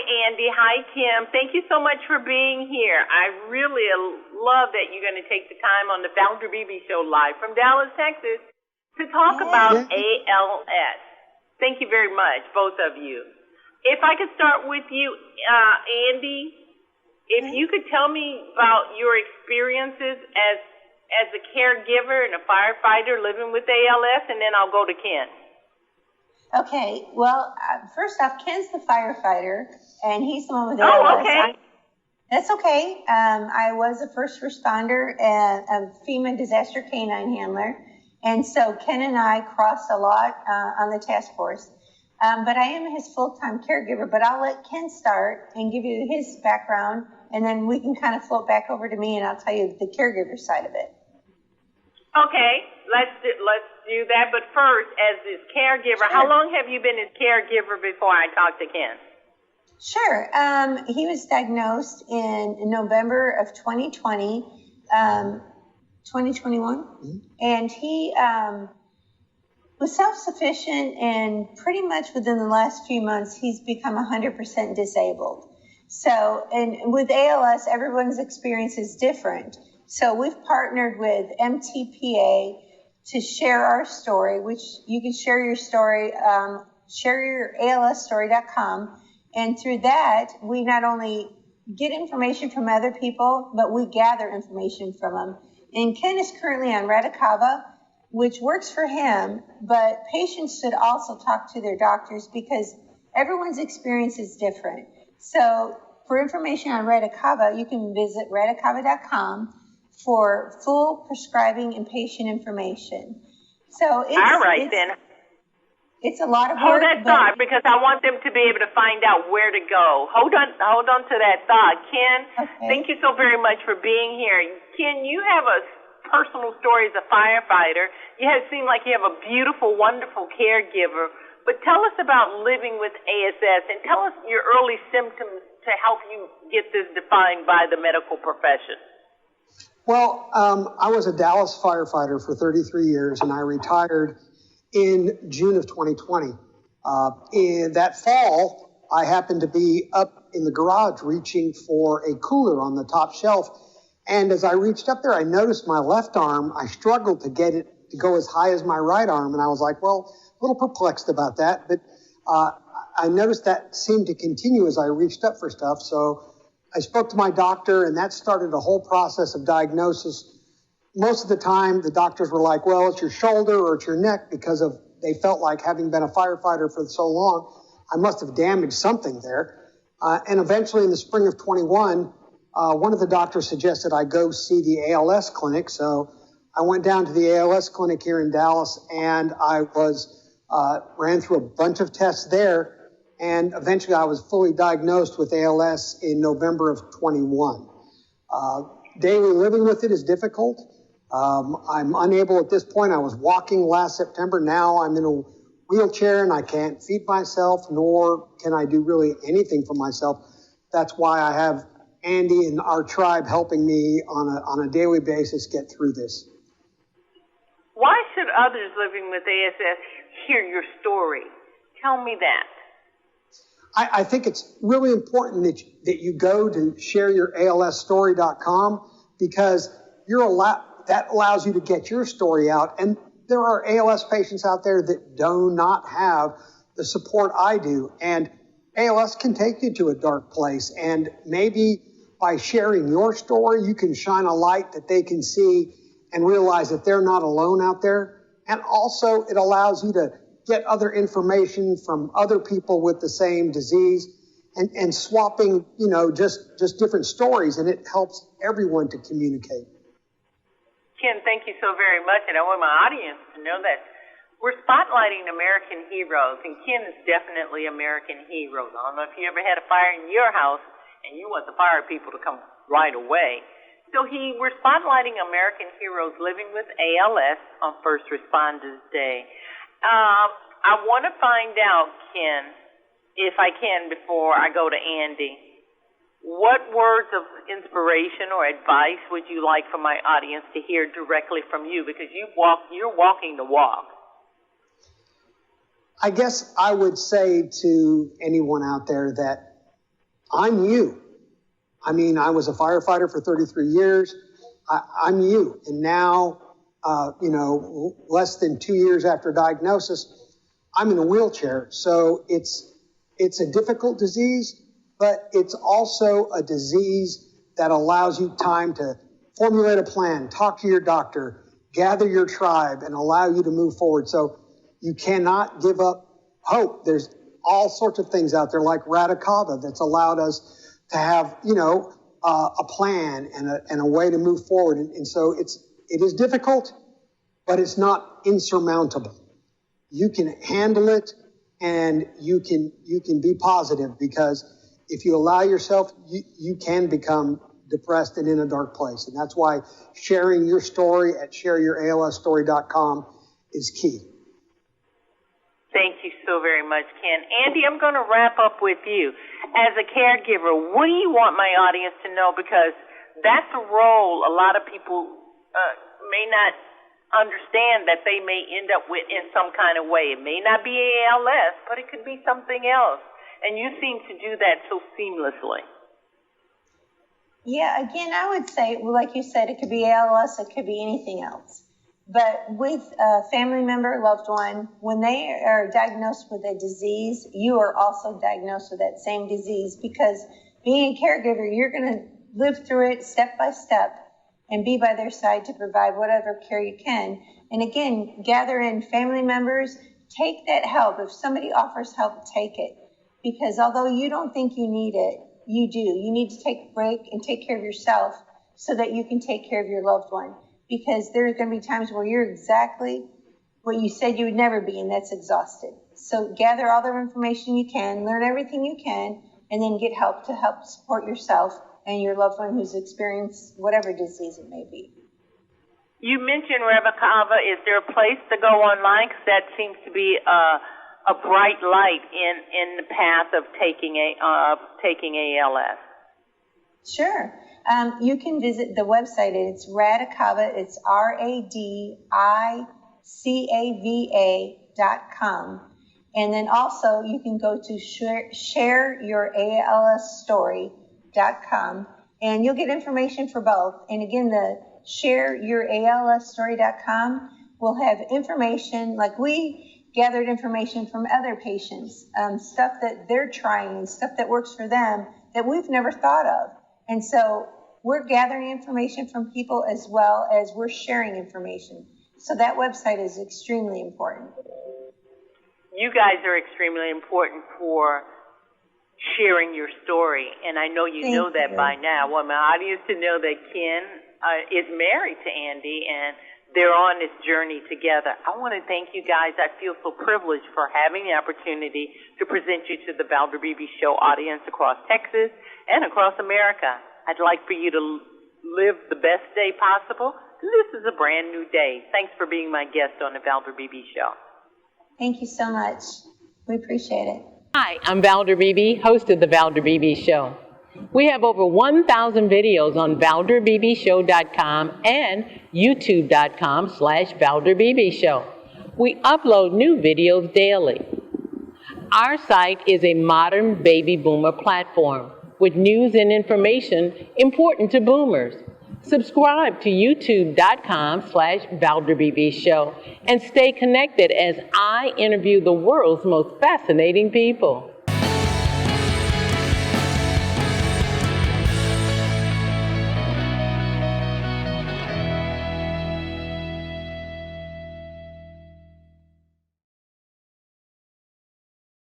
Andy. Hi, Kim. Thank you so much for being here. I really love that you're going to take the time on the Founder Beebe Show live from Dallas, Texas, to talk about ALS. Thank you very much, both of you. If I could start with you, Andy, if you could tell me about your experiences as a caregiver and a firefighter living with ALS, and then I'll go to Ken. Okay, well, first off, Ken's the firefighter, and he's the one with ALS. Oh, okay. That's okay. I was a first responder and a FEMA disaster canine handler, and so Ken and I crossed a lot on the task force. But I am his full-time caregiver, but I'll let Ken start and give you his background, and then we can kind of float back over to me, and I'll tell you the caregiver side of it. Okay, let's do that. But first, as his caregiver, how long have you been his caregiver before I talk to Ken? Sure. He was diagnosed in November of 2020, 2021, and he was self-sufficient, and pretty much within the last few months, he's become 100% disabled. So, and with ALS, everyone's experience is different. So we've partnered with MTPA to share our story, which you can share your story, shareyuralsstory.com. And through that, we not only get information from other people, but we gather information from them. And Ken is currently on Radicava, which works for him, but patients should also talk to their doctors because everyone's experience is different. So for information on Radicava, you can visit radicava.com for full prescribing and patient information. So it's a lot of work. Hold that thought, because I want them to be able to find out where to go. Hold on to that thought. Ken, Thank you so very much for being here. Ken, you have a personal story as a firefighter. You seem like you have a beautiful, wonderful caregiver. But tell us about living with ALS, and tell us your early symptoms to help you get this defined by the medical profession. Well, I was a Dallas firefighter for 33 years, and I retired in June of 2020. In that fall, I happened to be up in the garage reaching for a cooler on the top shelf. And as I reached up there, I noticed my left arm. I struggled to get it to go as high as my right arm. And I was like, well, a little perplexed about that. But I noticed that seemed to continue as I reached up for stuff. So I spoke to my doctor, and that started a whole process of diagnosis. Most of the time, the doctors were like, well, it's your shoulder or it's your neck, because they felt like, having been a firefighter for so long, I must have damaged something there. And eventually in the spring of 21, one of the doctors suggested I go see the ALS clinic. So I went down to the ALS clinic here in Dallas, and I ran through a bunch of tests there. And eventually I was fully diagnosed with ALS in November of 21. Daily living with it is difficult. I'm unable at this point. I was walking last September. Now I'm in a wheelchair and I can't feed myself, nor can I do really anything for myself. That's why I have Andy and our tribe helping me on a daily basis get through this. Why should others living with ALS hear your story? Tell me that. I think it's really important that you go to shareyuralsstory.com, because that allows you to get your story out. And there are ALS patients out there that do not have the support I do. And ALS can take you to a dark place. And maybe by sharing your story, you can shine a light that they can see and realize that they're not alone out there. And also it allows you to get other information from other people with the same disease and swapping, just different stories, and it helps everyone to communicate. Ken, thank you so very much, and I want my audience to know that we're spotlighting American heroes, and Ken is definitely American heroes. I don't know if you ever had a fire in your house and you want the fire people to come right away. So we're spotlighting American heroes living with ALS on First Responders Day. I want to find out, Ken, if I can, before I go to Andy, what words of inspiration or advice would you like for my audience to hear directly from you? Because you're walking the walk. I guess I would say to anyone out there that I'm you. I mean, I was a firefighter for 33 years. I'm you. And now, less than 2 years after diagnosis, I'm in a wheelchair. So it's a difficult disease, but it's also a disease that allows you time to formulate a plan, talk to your doctor, gather your tribe, and allow you to move forward. So you cannot give up hope. There's all sorts of things out there like Radicava that's allowed us to have, a plan and a way to move forward. And so it is difficult, but it's not insurmountable. You can handle it, and you can be positive, because if you allow yourself, you can become depressed and in a dark place. And that's why sharing your story at shareyouralsstory.com is key. Thank you so very much, Ken. Andy, I'm going to wrap up with you. As a caregiver, what do you want my audience to know? Because that's a role a lot of people may not understand that they may end up with in some kind of way. It may not be ALS, but it could be something else. And you seem to do that so seamlessly. Yeah, again, I would say, like you said, it could be ALS, it could be anything else. But with a family member, loved one, when they are diagnosed with a disease, you are also diagnosed with that same disease, because being a caregiver, you're going to live through it step by step and be by their side to provide whatever care you can. And again, gather in family members, take that help. If somebody offers help, take it. Because although you don't think you need it, you do. You need to take a break and take care of yourself so that you can take care of your loved one. Because there's going to be times where you're exactly what you said you would never be, and that's exhausted. So gather all the information you can, learn everything you can, and then get help to help support yourself and your loved one who's experienced whatever disease it may be. You mentioned Radicava. Is there a place to go online? Because that seems to be a bright light in the path of taking ALS. Sure. You can visit the website. It's Radicava. It's RADICAVA.com. And then also you can go to shareyouralsstory.com, and you'll get information for both. And again, the shareyouralsstory.com will have information, like we gathered information from other patients, stuff that they're trying and stuff that works for them that we've never thought of. And so we're gathering information from people as well as we're sharing information. So that website is extremely important. You guys are extremely important for sharing your story, and I know you know that by now. I want my audience to know that Ken is married to Andy, and they're on this journey together. I want to thank you guys. I feel so privileged for having the opportunity to present you to the Valder Beebe Show audience across Texas and across America. I'd like for you to live the best day possible. This is a brand new day. Thanks for being my guest on the Valder Beebe Show. Thank you so much. We appreciate it. Hi, I'm Valder Beebe, host of the Valder Beebe Show. We have over 1,000 videos on ValderBeebeShow.com and YouTube.com/Valder Beebe Show. We upload new videos daily. Our site is a modern baby boomer platform with news and information important to boomers. Subscribe to YouTube.com/Valder Beebe Show and stay connected as I interview the world's most fascinating people.